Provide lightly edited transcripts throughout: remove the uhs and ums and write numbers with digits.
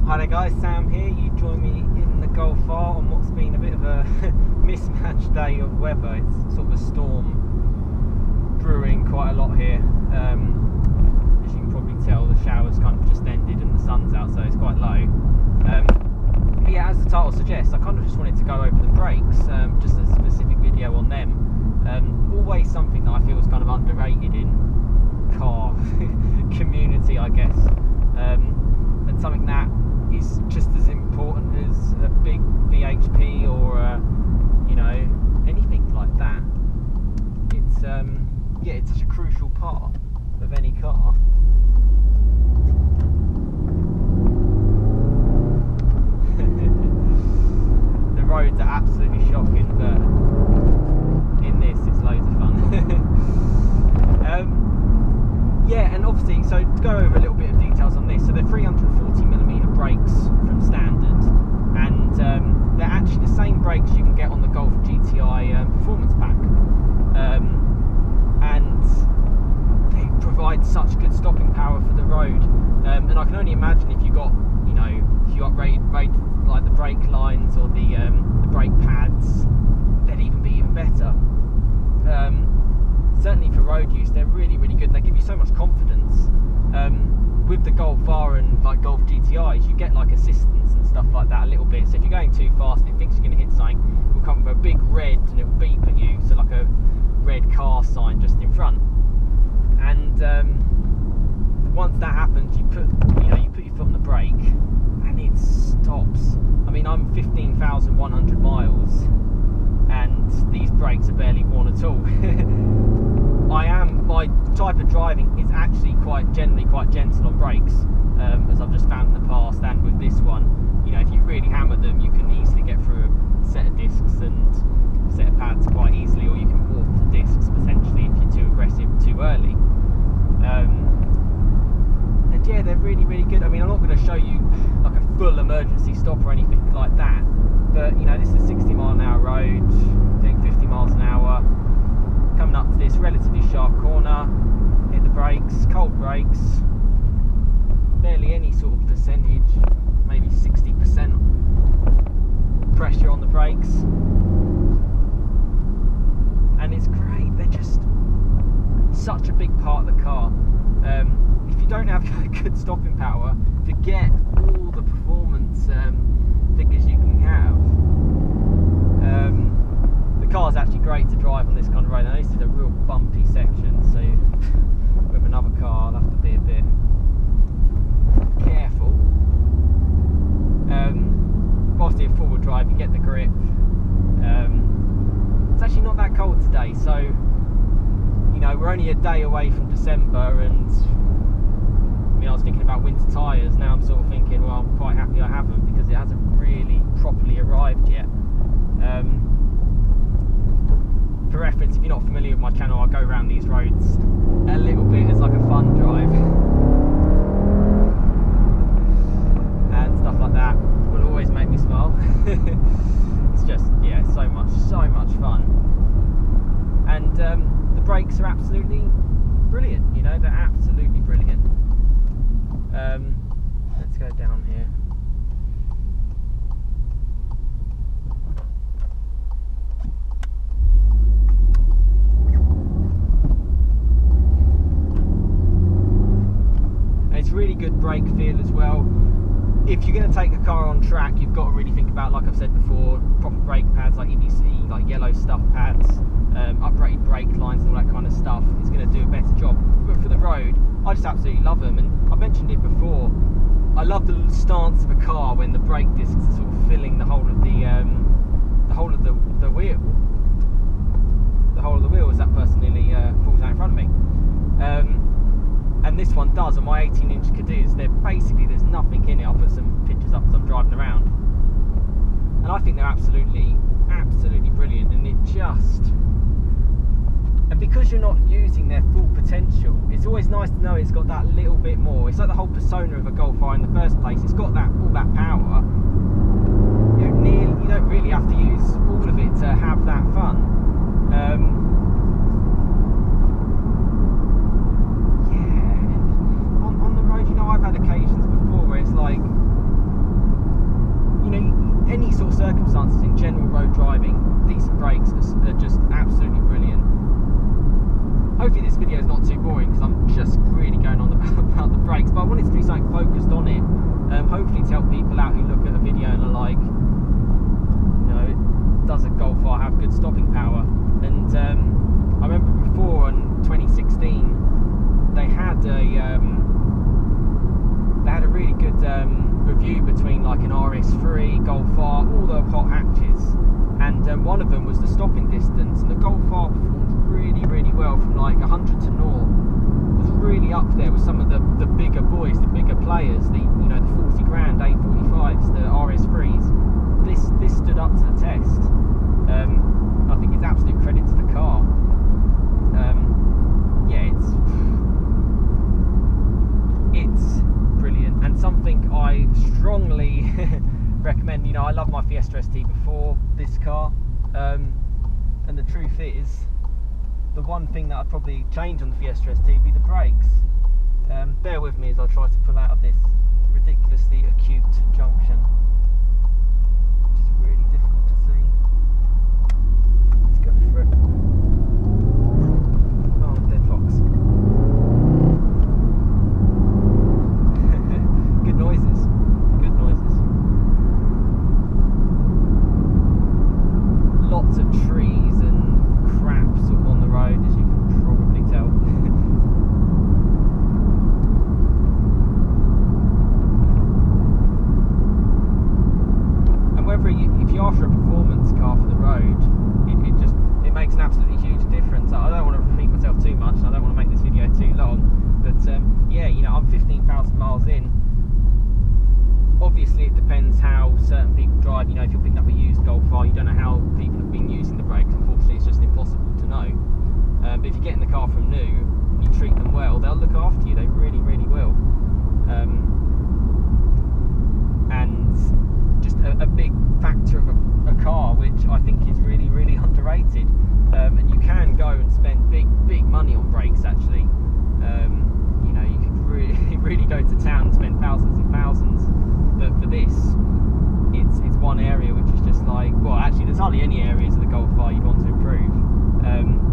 Hi there guys, Sam here. You join me in the Golf R on what's been a bit of a mismatched day of weather. It's sort of a storm brewing quite a lot here. As you can probably tell, the shower's kind of just ended and the sun's out, so it's quite low. But yeah, as the title suggests, I kind of just wanted to go over the brakes, just a specific video on them. Always something that I feel is kind of underrated in car community, I guess. And something that is just as important as a big BHP or you know, anything like that. It's yeah, it's such a crucial part of any car. The roads are absolutely shocking, but in this it's loads of fun. Yeah, and obviously, so to go over a little bit of details on this, so they're 340mm brakes from standard, and they're actually the same brakes you can get on the Golf GTI Performance Pack, and they provide such good stopping power for the road, and I can only imagine if you got, you know, if you upgraded like the brake lines or the brake pads, they'd be even better. Certainly for road use, they're really good. They give you so much confidence. With the Golf R and like Golf GTIs, you get like assistance and stuff like that a little bit. So if you're going too fast and it thinks you're going to hit something, it will come with a big red and it will beep at you. So like a red car sign just in front. And once that happens, you put your foot on the brake and it stops. I mean, I'm 15,100 miles and these brakes are barely worn at all. My type of driving is actually generally quite gentle on brakes, as I've just found in the past, and with this one, you know, if you really hammer them, you can easily get through a set of discs and a set of pads quite easily, or you can warp the discs potentially if you're too aggressive too early. And yeah, they're really good. I mean, I'm not going to show you like a full emergency stop or anything like that, but you know, this is a 60-mile-an-hour road, doing 50 miles an hour. Coming up to this relatively sharp corner, hit the brakes, cold brakes, barely any sort of percentage, maybe 60% pressure on the brakes, and it's great. They're just such a big part of the car. If you don't have good stopping power, forget all the performance figures you can have. The car's actually great to drive on this kind of road. Now this is a real bumpy section, so with another car I'll have to be a bit careful. Obviously a forward drive, you get the grip. It's actually not that cold today, so you know, we're only a day away from December, and I mean, I was thinking about winter tyres. Now I'm sort of thinking, well, I'm quite happy I haven't, because it hasn't really properly arrived yet. For reference, if you're not familiar with my channel, I go around these roads a little bit as like a fun drive, and stuff like that will always make me smile. It's just, yeah, so much fun. And the brakes are absolutely brilliant, you know, they're absolutely brilliant. Let's go down here. It's really good brake feel as well. If you're going to take a car on track, you've got to really think about, like I've said before, proper brake pads like EBC, like yellow stuff pads, upgraded brake lines and all that kind of stuff is going to do a better job. But for the road, I just absolutely love them, and I mentioned it before, I love the stance of a car when the brake discs are sort of filling the whole of the wheel. The whole of the wheel as that person nearly falls out in front of me. And this one does. On my 18-inch Cadiz, there's nothing in it. I'll put some pictures up as I'm driving around, and I think they're absolutely brilliant. And and because you're not using their full potential, it's always nice to know it's got that little bit more. It's like the whole persona of a Golf R in the first place. It's got all that power. You don't really have to use all of it to have that fun. Yeah, on the road, you know, I've had occasions before where it's like was the stopping distance, and the Golf R performed really well from like 100 to 0. Was really up there with some of the bigger boys, the bigger players, the the 40 grand A45s, the RS3s. This stood up to the test. I think it's absolute credit to the car. Yeah, it's brilliant, and something I strongly recommend. I love my Fiesta ST before this car, and the truth is, the one thing that I'd probably change on the Fiesta ST would be the brakes. Bear with me as I try to pull out of this ridiculously acute junction, which is really difficult to see. Let's go for it. Oh, dead fox. Good noises. Good noises. Lots of trees and crap sort of on the road, as you can probably tell. And whether if you're after a performance car for the road, it makes an absolutely huge difference. I don't want to repeat myself too much, and I don't want to make this video too long, but yeah, I'm 15,000 miles in. Obviously it depends how certain people drive. If you're picking up a used Golf R, you don't know how people have been using the brakes. Unfortunately, it's just impossible to know. But if you get in the car from new, you treat them well, they'll look after you. They really will. And just a big factor of a car, which I think is really underrated. And you can go and spend big money on brakes actually. You could really go to town and spend thousands and thousands. But for this, it's one area which is just like, well, actually there's hardly any areas of the Golf R you'd want to improve.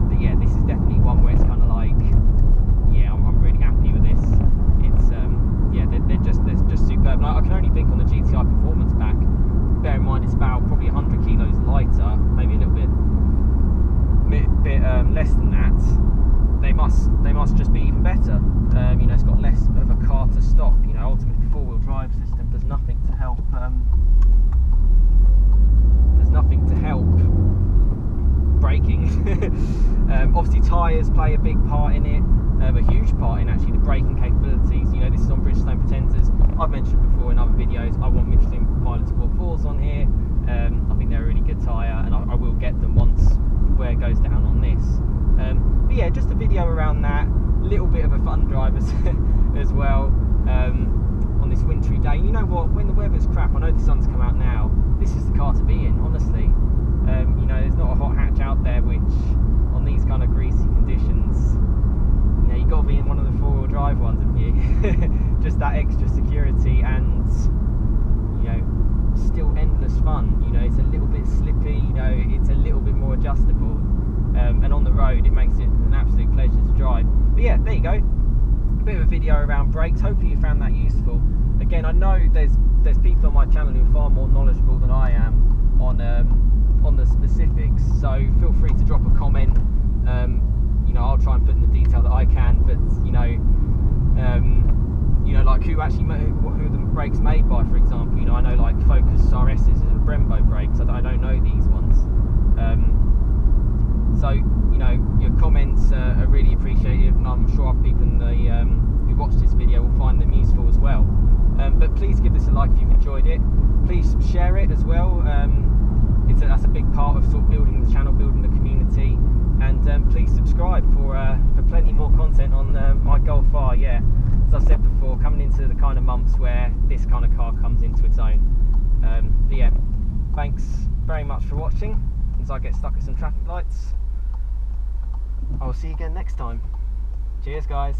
But yeah, this is definitely one where it's kind of like, yeah, I'm really happy with this. It's yeah, they're just superb. And I can only think on the GTI Performance pack, bear in mind it's about probably 100 kilos lighter, maybe a little bit less than that. They must just be even better. It's got less of a car to stop. Ultimately, four-wheel drive system does nothing to help. Braking. Obviously, tyres play a big part in it, a huge part in actually the braking capabilities. This is on Bridgestone Pretenders. I've mentioned before in other videos, I want Michelin Pilot Sport 4s on here. I think they're a really good tyre, and I will get them once wear goes down on this. But yeah, just a video around that, little bit of a fun drive as well, on this wintry day. You know what, when the weather's crap, I know the sun's come out now, this is the car to be in, honestly. There's not a hot hatch out there, which on these kind of greasy conditions, you've got to be in one of the four-wheel drive ones, haven't you? Just that extra security, and still endless fun. It's a little bit slippy, it's a little bit more adjustable, and on the road it makes it an absolute pleasure to drive. But yeah, there you go, a bit of a video around brakes. Hopefully you found that useful. Again, I know there's people on my channel who are far more knowledgeable than I am on the specifics, so feel free to drop a comment. I'll try and put in the detail that I can, but like who the brakes made by, for example. I know like Focus RS's is a Brembo brakes. I don't know these ones. So your comments are really appreciated, and I'm sure other people in the who watch this video will find them useful as well. But please give this a like if you've enjoyed it. Please share it as well. That's a big part of sort of building the channel, building the community. And please subscribe for plenty more content on my Golf R. Yeah, as I've said before, coming into the kind of months where this kind of car comes into its own. But yeah, thanks very much for watching. As I get stuck at some traffic lights, I will see you again next time. Cheers, guys.